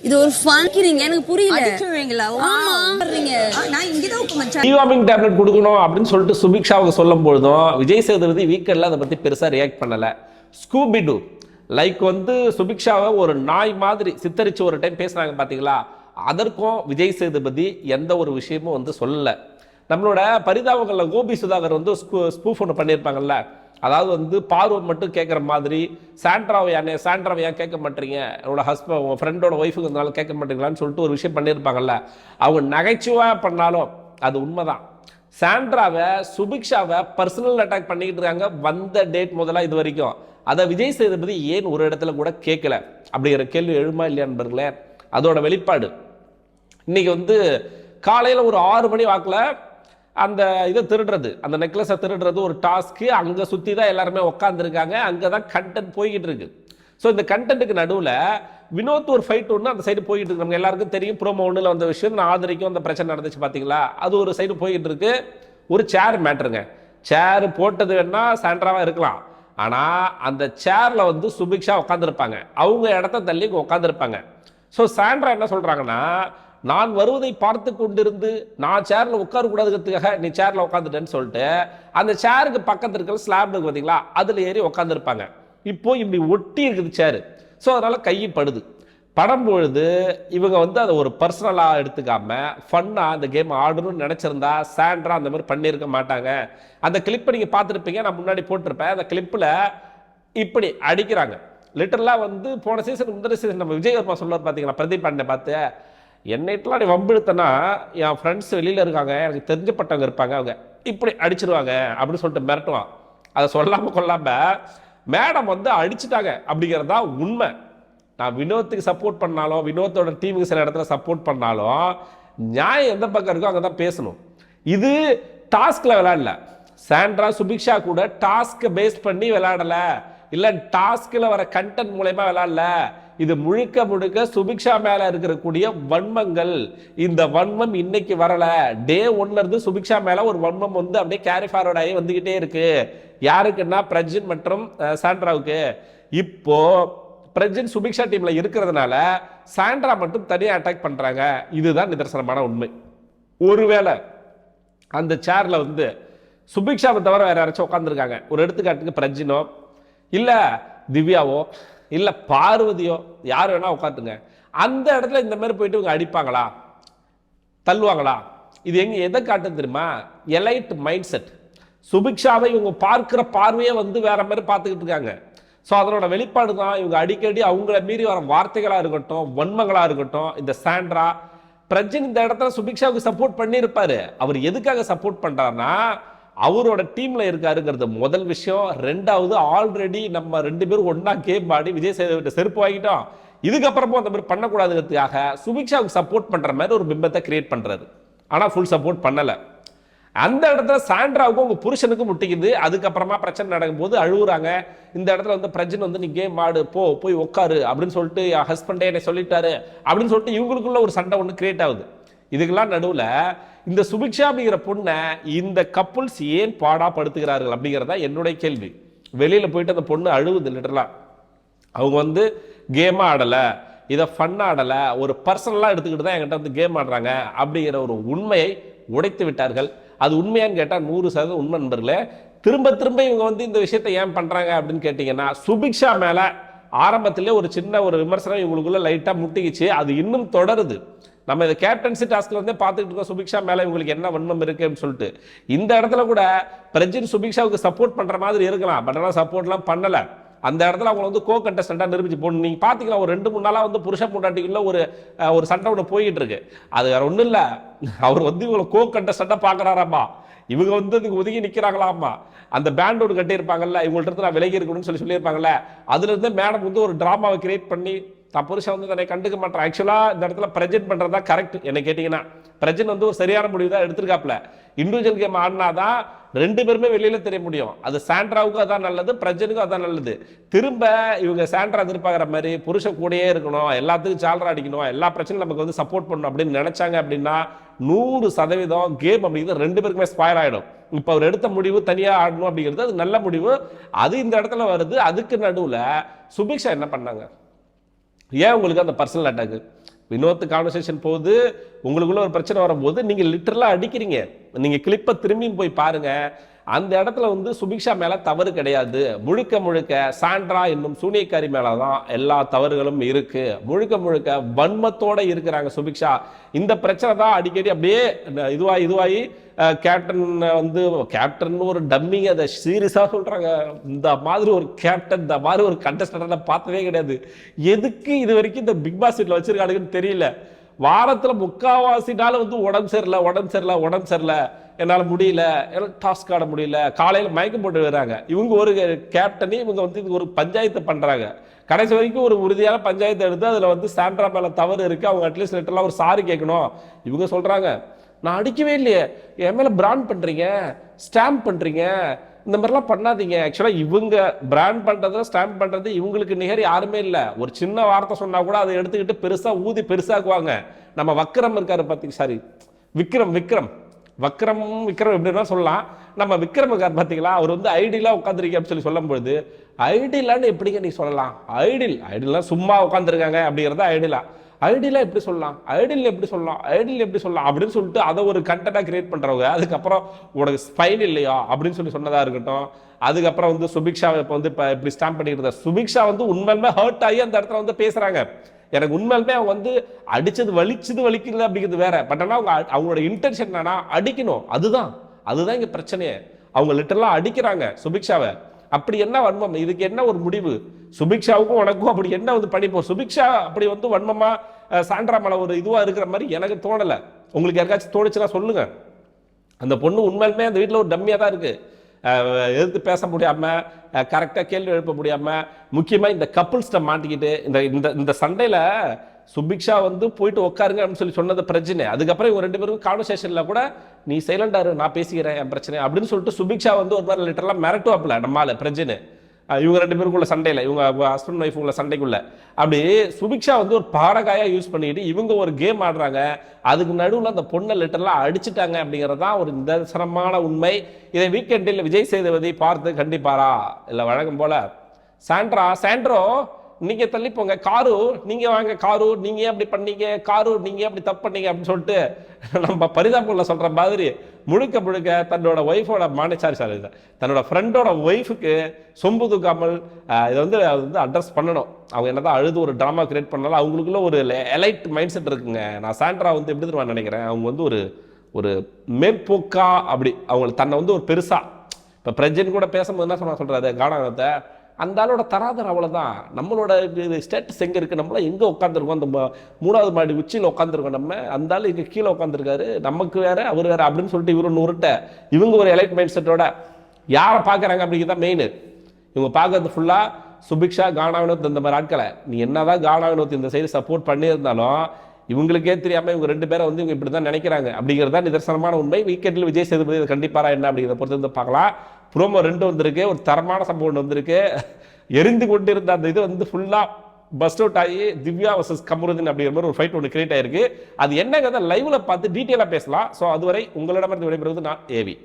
இது ஒரு ஃபன்கிறீங்க எனக்கு புரியல. அடிச்சுவீங்களா? நான் இங்க தான் உட்கார்ந்தேன். டிவார்மிங் டேப்லெட் கொடுக்கணும் அப்படின்னு சொல்லிட்டு சுபிக்ஷாவுக்கு சொல்லும் பொழுதும் விஜய் சேதுபதி வீக்கெண்ட்ல அதை பத்தி பெருசா ரியாக்ட் பண்ணல. ஸ்கூபி டூ லைக் வந்து சுபிக்ஷாவை ஒரு நாய் மாதிரி சித்தரிச்சு ஒரு டைம் பேசுனாங்க பாத்தீங்களா, அதற்கும் விஜய் சேதுபதி எந்த ஒரு விஷயமும் வந்து சொல்லல. நம்மளோட பரிதாபங்கள்ல கோபி சுதாகர் வந்து ஸ்பூஃப் ஒன்று பண்ணியிருப்பாங்கல்ல, அதாவது வந்து பார்வை மட்டும் கேட்குற மாதிரி சாண்ட்ராவை ஏன் கேட்க மாட்டீங்க, என்னோட ஹஸ்பண்ட் உங்கள் ஃப்ரெண்டோட ஒய்ஃபுக்கு இருந்தாலும் கேட்க மாட்டீங்களான்னு சொல்லிட்டு ஒரு விஷயம் பண்ணியிருப்பாங்கல்ல. அவங்க நகைச்சுவாக பண்ணாலும் அது உண்மைதான். சாண்ட்ராவை சுபிக்ஷாவை பர்சனல் அட்டாக் பண்ணிக்கிட்டு இருக்காங்க வந்த டேட் முதலாக இது வரைக்கும். அதை விஜய் சேதுபதி ஏன் ஒரு இடத்துல கூட கேட்கல அப்படிங்கிற கேள்வி எழுமா இல்லையா நண்பர்களே? அதோட வெளிப்பாடு இன்னைக்கு வந்து காலையில் ஒரு 6 மணி வாக்கில் அந்த இதை திருடுறது, அந்த நெக்லஸை திருடுறது ஒரு டாஸ்க்கு. அங்கே சுற்றி தான் எல்லாருமே உட்காந்துருக்காங்க, அங்கே தான் கண்டென்ட் போய்கிட்டு இருக்கு. ஸோ இந்த கண்டென்ட்டுக்கு நடுவில் வினோத் ஒரு ஃபைட் ஒன்று அந்த சைடு போய்கிட்டு இருக்கு. நமக்கு எல்லாருக்கும் தெரியும், ப்ரோமோ ஒன்றில் வந்த விஷயம் நான் ஆதரிக்கும் அந்த பிரச்சனை நடந்துச்சு பார்த்தீங்களா, அது ஒரு சைடு போய்கிட்டு இருக்கு. ஒரு சேர் மேட்ருங்க, சேர் போட்டது வேணா சாண்ட்ராவாக இருக்கலாம், ஆனால் அந்த சேரில் வந்து சுபிக்ஷா உட்காந்துருப்பாங்க, அவங்க இடத்த தள்ளி உட்காந்துருப்பாங்க. ஸோ சாண்ட்ரா என்ன சொல்கிறாங்கன்னா, நான் வருவதை பார்த்து கொண்டிருந்து நான் சேர்ல உட்காரக்கூடாதுக்கிறதுக்காக நீ சேர்ல உட்காந்துட்டேன்னு சொல்லிட்டு அந்த சேருக்கு பக்கத்துல இருக்கிற ஸ்லாப் இருக்கு பார்த்தீங்களா, அதுல ஏறி உட்காந்துருப்பாங்க. இப்போ இப்படி ஒட்டி இருக்குது சேரு. ஸோ அதனால கைப்படுது. படும்பொழுது இவங்க வந்து அதை ஒரு பர்சனலா எடுத்துக்காம ஃபன்னா அந்த கேம் ஆடணும்னு நினைச்சிருந்தா சாண்ட்ரா அந்த மாதிரி பண்ணியிருக்க மாட்டாங்க. அந்த கிளிப்பை நீங்க பார்த்துருப்பீங்க, நான் முன்னாடி போட்டிருப்பேன். அந்த கிளிப்பில் இப்படி அடிக்கிறாங்க. லிட்டரலா வந்து போன சீசன் முந்தின சீசன் நம்ம விஜய் வர்மா சொல்லுவார் பார்த்தீங்களா, பிரதீப் பாண்டியனை பார்த்து, என்னைட்டெலாம் நீ வம்பிழுத்தனா என் ஃப்ரெண்ட்ஸ் வெளியில் இருக்காங்க, எனக்கு தெரிஞ்சப்பட்டவங்க இருப்பாங்க, அவங்க இப்படி அடிச்சிருவாங்க அப்படின்னு சொல்லிட்டு மிரட்டுவான். அதை சொல்லாமல் கொள்ளாமல் மேடம் வந்து அடிச்சுட்டாங்க அப்படிங்கிறது தான் உண்மை. நான் வினோத்துக்கு சப்போர்ட் பண்ணாலும் வினோத்தோட டீமுக்கு சில இடத்துல சப்போர்ட் பண்ணாலும் நியாயம் எந்த பக்கம் இருக்கோ அங்கே தான் பேசணும். இது டாஸ்கில் விளையாடல. சாண்ட்ரா சுபிக்ஷா கூட டாஸ்க்கை பேஸ் பண்ணி விளையாடல, இல்லை டாஸ்கில் வர கண்டென்ட் மூலயமா விளையாடல. இது முழுக்க முழுக்க சுபிக்ஷா மேல இருக்கக்கூடிய வன்மங்கள். இந்த வன்மம் இன்னைக்கு வரல, டே 1ல இருந்து சுபிக்ஷா மேல ஒரு வன்மம் வந்து அப்படியே கேரி ஃபார்வர்ட் ஆகி வந்துகிட்டே இருக்கு. யாருக்குன்னா பிரஜின் மற்றும் சாண்ட்ராவுக்கு. இப்போ பிரஜின் சுபிக்ஷா டீம்ல இருக்கிறதுனால சாண்ட்ரா மட்டும் தனியா அட்டாக் பண்றாங்க. இதுதான் நிதர்சனமான உண்மை. ஒருவேளை அந்த சேர்ல வந்து சுபிக்ஷாவை தவிர வேற யாராச்சும் உட்காந்துருக்காங்க, ஒரு எடுத்துக்காட்டுக்கு பிரஜினோ இல்ல திவ்யாவோ இல்ல பார்வதியோ யார் வேணா உட்காந்துங்க, அந்த இடத்துல இந்த மாதிரி போயிட்டு இவங்க அடிப்பாங்களா, தள்ளுவாங்களா? இது எங்க எதை காட்டு தெரியுமா? Elite mind set. சுபிக்ஷாவை இவங்க பார்க்கிற பார்வையே வந்து வேற மாதிரி பார்த்துக்கிட்டு இருக்காங்க. ஸோ அதனோட வெளிப்பாடு தான் இவங்க அடிக்கடி அவங்கள மீறி வர வார்த்தைகளா இருக்கட்டும், வன்மங்களா இருக்கட்டும். இந்த சாண்ட்ரா பிரஜின் இந்த இடத்துல சுபிக்ஷாவுக்கு சப்போர்ட் பண்ணியிருப்பாரு. அவர் எதுக்காக சப்போர்ட் பண்றாருன்னா அவரோட டீம்ல இருக்காருங்கிறது முதல் விஷயம். ரெண்டாவது, ஆல்ரெடி நம்ம 2 பேரும் ஒன்னா கேம் ஆடி விஜய் சேதுபதி செருப்பு வாங்கிட்டோம், இதுக்கப்புறமும் அந்த மாதிரி பண்ணக்கூடாதுங்கிறதுக்காக சுபிக்ஷாவுக்கு சப்போர்ட் பண்ற மாதிரி ஒரு பிம்பத்தை கிரியேட் பண்றாரு. ஆனா ஃபுல் சப்போர்ட் பண்ணல. அந்த இடத்துல சாண்ட்ராவுக்கும் உங்க புருஷனுக்கு முட்டிக்குது. அதுக்கப்புறமா பிரச்சனை நடக்கும்போது அழுகுறாங்க. இந்த இடத்துல வந்து பிரச்சனை வந்து நீ கேம் ஆடு, போய் உட்காரு அப்படின்னு சொல்லிட்டு என் ஹஸ்பண்டே என்னை சொல்லிட்டாரு அப்படின்னு சொல்லிட்டு இவங்களுக்குள்ள ஒரு சண்டை ஒன்று கிரியேட் ஆகுது. இதுக்கெல்லாம் நடுவில் இந்த சுபிக்ஷா அப்படிங்கிற பொண்ணை இந்த கப்புள்ஸ் ஏன் பாடா படுத்துகிறார்கள் அப்படிங்கிறதா என்னுடைய கேள்வி. வெளியில போயிட்டு அந்த பொண்ணு அழுவுது. லிட்டரலா அவங்க வந்து கேமா ஆடலை, இதை ஃபன்னா ஆடலை, ஒரு பர்சனலாக எடுத்துக்கிட்டு தான் என்கிட்ட வந்து கேம் ஆடுறாங்க அப்படிங்கிற ஒரு உண்மையை உடைத்து விட்டார்கள். அது உண்மையான்னு கேட்டால் 100% உண்மை நண்பர்களே. திரும்ப திரும்ப இவங்க வந்து இந்த விஷயத்தை ஏன் பண்றாங்க அப்படின்னு கேட்டீங்கன்னா, சுபிக்ஷா மேல ஆரம்பத்திலே ஒரு சின்ன ஒரு விமர்சனம் இவங்களுக்குள்ள லைட்டா முட்டிக்கிச்சு, அது இன்னும் தொடருது. நம்ம இந்த கேப்டன்சி டாஸ்க்ல இருந்தே பார்த்துட்டு இருக்கோம் சுபிக்ஷா மேல இவங்களுக்கு என்ன வன்மம் இருக்குன்னு சொல்லிட்டு. இந்த இடத்துல கூட பிரஜின் சுபிக்ஷாவுக்கு சப்போர்ட் பண்ற மாதிரி இருக்கலாம், பட் ஆனால் சப்போர்ட்லாம் பண்ணல. அந்த இடத்துல அவங்க வந்து கோ கண்டஸ்டண்டா நிரூபிச்சு போடணும். நீங்க பாத்தீங்கன்னா ஒரு 2-3 நாளா வந்து புருஷ பொண்டாட்டிக்குள்ள ஒரு சண்டை ஒன்று போயிட்டு இருக்கு. அது வேற ஒண்ணும் இல்ல, அவர் வந்து இவங்களை கோ கண்டஸ்டண்டா பாக்குறாராமா, இவங்க வந்து அதுக்கு ஒதுங்கி நிக்கிறாங்களாமா. அந்த பேண்ட் ஒன்று கட்டியிருப்பாங்கல்ல, இவங்கள்ட்ட இருந்து நான் விலகி இருக்கணும்னு சொல்லியிருப்பாங்கல்ல, அதுல இருந்து மேடம் வந்து ஒரு டிராமாவை கிரியேட் பண்ணி தான் புருஷன் வந்து தன்னை கண்டுக்க மாட்டேன். ஆக்சுவலா இந்த இடத்துல பிரஜென்ட் பண்றதா கரெக்ட் என்ன கேட்டீங்கன்னா. பிரஜன் வந்து ஒரு சரியான முடிவு தான் எடுத்திருக்காப்ல. இண்டிவிஜுவல் கேம் ஆடினாதான் 2 பேருமே வெளியில தெரிய முடியும். அது சாண்ட்ராவுக்கும் அதான் நல்லது, பிரஜனுக்கும் அதான் நல்லது. திரும்ப இவங்க சாண்ட்ரா எதிர்பார்க்குற மாதிரி புருஷன் கூடயே இருக்கணும், எல்லாத்துக்கும் சால்ரா அடிக்கணும், எல்லா பிரச்சனையும் நமக்கு வந்து சப்போர்ட் பண்ணணும் அப்படின்னு நினைச்சாங்க அப்படின்னா 100% கேம் அப்படிங்கிறது 2 பேருக்குமே ஸ்பாயில் ஆயிடும். இப்ப அவர் எடுத்த முடிவு தனியா ஆடணும் அப்படிங்கிறது அது நல்ல முடிவு, அது இந்த இடத்துல வருது. அதுக்கு நடுவுல சுபிக்ஷா என்ன பண்ணாங்க? ஏன் உங்களுக்கு அந்த பர்சனல் அட்டாக்? வினோத் கான்வர்சேஷன் போகுது, உங்களுக்குள்ள ஒரு பிரச்சனை வரும்போது நீங்க லிட்டரலா அடிக்கிறீங்க. நீங்க கிளிப்பை திரும்பியும் போய் பாருங்க. அந்த இடத்துல வந்து சுபிக்ஷா மேல தவறு கிடையாது. முழுக்க முழுக்க சாண்ட்ரா என்னும் சூனியக்காரி மேலதான் எல்லா தவறுகளும் இருக்கு. முழுக்க முழுக்க வன்மத்தோட இருக்கிறாங்க சுபிக்ஷா. இந்த பிரச்சனை தான் அடிக்கடி அப்படியே இதுவாகி கேப்டன் வந்து கேப்டன் ஒரு டம்மி, அதை சீரியஸா சொல்றாங்க. இந்த மாதிரி ஒரு கேப்டன், இந்த மாதிரி ஒரு கண்டஸ்டன்ட் பார்த்ததே கிடையாது. எதுக்கு இது வரைக்கும் இந்த பிக் பாஸ் வீட்ல வச்சிருக்கானுங்கன்னு தெரியல. வாரத்துல 3/4 நாள் வந்து உடம்பு சரியில்லை, என்னால முடியல, டாஸ்க் ஆட முடியல, காலையில மயக்கம் போட்டு வர்றாங்க. இவங்க ஒரு கேப்டனே இவங்க வந்து இது ஒரு பஞ்சாயத்து பண்றாங்க. கடைசி வரைக்கும் ஒரு உறுதியான பஞ்சாயத்து எடுத்து அதுல வந்து சாண்ட்ரா மேல தவறு இருக்கு, அவங்க அட்லீஸ்ட் லெட்டர்லாம் ஒரு சாரி கேட்கணும். இவங்க சொல்றாங்க நான் அடிக்கவே இல்லையே, என் மேல பிராண்ட் பண்றீங்க, ஸ்டாம்ப் பண்றீங்க, இந்த மாதிரிலாம் பண்ணாதீங்க. ஆக்சுவலா இவங்க பிராண்ட் பண்றது ஸ்டாம்ப் பண்றது இவங்களுக்கு நிகர் யாருமே இல்லை. ஒரு சின்ன வார்த்தை சொன்னா கூட அதை எடுத்துக்கிட்டு பெருசா ஊதி பெருசாக்குவாங்க. நம்ம வக்ரம் இருக்காரு பாத்தீங்க, சாரி விக்ரம் எப்படின்னா சொல்லலாம். நம்ம விக்ரம் இருக்கார் பாத்தீங்களா, அவர் வந்து ஐடியலா உட்காந்துருக்கீங்க அப்படின்னு சொல்லி சொல்லும் பொழுது ஐடியலான்னு எப்படிங்க நீ சொல்லலாம்? ஐடியல்லாம் சும்மா உட்காந்துருக்காங்க அப்படிங்கிறத ஐடியலா எப்படி சொல்லலாம், ஐடியல் எப்படி சொல்லலாம் அப்படின்னு சொல்லிட்டு அதை ஒரு கண்டென்ட்டா கிரியேட் பண்றவங்க. அதுக்கப்புறம் உனக்கு ஸ்பைன் இல்லையா அப்படின்னு சொல்லி சொன்னதா இருக்கட்டும். அதுக்கப்புறம் வந்து சுபிக்ஷா இப்போ வந்து இப்படி ஸ்டாம்ப் பண்ணிட்டு சுபிக்ஷா வந்து உண்மையுமே ஹர்ட் ஆகி அந்த இடத்துல வந்து பேசுறாங்க. எனக்கு உண்மையுமே அவங்க வந்து அடிச்சது வலிக்கல அப்படிங்கிறது வேற. பட் ஆனா அவங்களோட இன்டென்ஷன் என்னன்னா அடிக்கணும். அதுதான் இங்க பிரச்சனையே. அவங்க லிட்டரலா அடிக்கிறாங்க சுபிக்ஷாவை. அப்படி என்ன வன்மம், இதுக்கு என்ன ஒரு முடிவு? சுபிக்ஷாவுக்கும் உனக்கும் அப்படி என்ன வந்து படிப்போம்? சுபிக்ஷா அப்படி வந்து வன்மமா சாண்ட்ரா மேல ஒரு இதுவா இருக்கிற மாதிரி எனக்கு தோணல. உங்களுக்கு யாருக்காச்சும் தோணுச்சுன்னா சொல்லுங்க. அந்த பொண்ணு உண்மையிலுமே அந்த வீட்டில் ஒரு டம்மியா தான் இருக்கு. எதிர்த்து பேச முடியாம, கரெக்டா கேள்வி எழுப்ப முடியாம, முக்கியமா இந்த கப்புள்ஸ்ட மாட்டிக்கிட்டு இந்த சண்டையில சுபிக்ஷா வந்து போயிட்டு உட்காருங்க அப்படின்னு சொல்லி சொன்னது பிரச்சனை. அதுக்கப்புறம் இவங்க 2 பேருக்கும் கான்வர்சேஷன்ல கூட நீ சைலண்டா இரு, நான் பேசிக்கிறேன், என் பிரச்சனை அப்படின்னு சொல்லிட்டு சுபிக்ஷா வந்து ஒரு மாதிரி லிட்டரலா மிரட்டுவாப்ல நம்மால பிரச்சனை. இவங்க 2 பேருக்குள்ள சண்டையில, இவங்க ஹஸ்பண்ட் ஒய்ஃப் உள்ள சண்டைக்குள்ள அப்படி சுபிக்ஷா வந்து ஒரு பாடகாயா யூஸ் பண்ணிட்டு இவங்க ஒரு கேம் ஆடுறாங்க. அதுக்கு நடுவில் அந்த பொண்ணை லிட்டரலா அடிச்சுட்டாங்க அப்படிங்கறதுதான் ஒரு நிதர்சனமான உண்மை. இதை வீக்கெண்டில் விஜய் சேதுபதி பார்த்து கண்டிப்பாரா இல்ல வழக்கம் போல சாண்ட்ரோ நீங்க தள்ளி போங்க, காரு நீங்க வாங்க, காரு நீங்க அப்படி பண்ணீங்க, காரு நீங்க அப்படி தப்பு பண்ணீங்க அப்படின்னு சொல்லிட்டு நம்ம பரிதாபங்கள்ல சொல்ற மாதிரி முழுக்க தன்னோட ஒய்ஃபோட தன்னோட ஃப்ரெண்டோட ஒய்ஃபுக்கு சொம்பு தூக்காமல் இதை வந்து அட்ரஸ் பண்ணணும். அவங்க என்னதான் அழுது ஒரு டிராமா கிரியேட் பண்ணாலும் அவங்களுக்குள்ள ஒரு எலைட் மைண்ட் செட் இருக்குங்க. நான் சாண்ட்ரா வந்து எப்படி தெரியுமா நினைக்கிறேன், அவங்க வந்து ஒரு மேற்போக்கா அப்படி அவங்க தன்னை வந்து ஒரு பெருசா இப்ப பிரஜன் கூட பேசும்போது என்ன சொல்றாரு கானாகத்தை, அந்த ஆளோட தராதரம் அவ்வளவுதான். நம்மளோட ஸ்டேட்டஸ் எங்க இருக்கு, நம்மள எங்க உட்காந்துருக்கோம், அந்த 3வது மாடி உச்சியில உட்காந்துருக்கோம், நம்ம அந்த ஆள் இங்க கீழே உட்காந்துருக்காரு, நமக்கு வேற அவர் வேற அப்படின்னு சொல்லிட்டு இவரு உருட்ட இவங்க ஒரு எலைட் மைண்ட் செட்டோட யாரை பாக்குறாங்க அப்படிங்கிறதான் மெயின். இவங்க பாக்குறது ஃபுல்லா சுபிக்ஷா, கானா வினோத் இந்த மாதிரி ஆட்களை. நீ என்னதான் கானா வினோத் இந்த சைடு சப்போர்ட் பண்ணியிருந்தாலும் இவங்களுக்கே தெரியாம இவங்க 2 பேரை வந்து இவங்க இப்படிதான் நினைக்கிறாங்க அப்படிங்கிறதா நிதர்சனமான உண்மை. வீக்கெண்டில் விஜய் சேதுபதி கண்டிப்பாரா என்ன அப்படிங்கிறத பொறுத்து வந்து பார்க்கலாம். ப்ரோமோ 2 வந்திருக்கு, ஒரு தரமான சம்பவம் வந்திருக்கு. எரிந்து கொண்டு இருந்த அந்த இது வந்து ஃபுல்லா பஸ்ட் அவுட் ஆகி திவ்யா வர்சஸ் கமருதீன் அப்படிங்கிற மாதிரி ஒரு ஃபைட் ஒன்று கிரியேட் ஆயிருக்கு. அது என்னங்கிறத லைவ்ல பார்த்து டீட்டெயிலா பேசலாம். ஸோ அதுவரை உங்களிடமிருந்து விடைபெறுவது நான் ஏவி.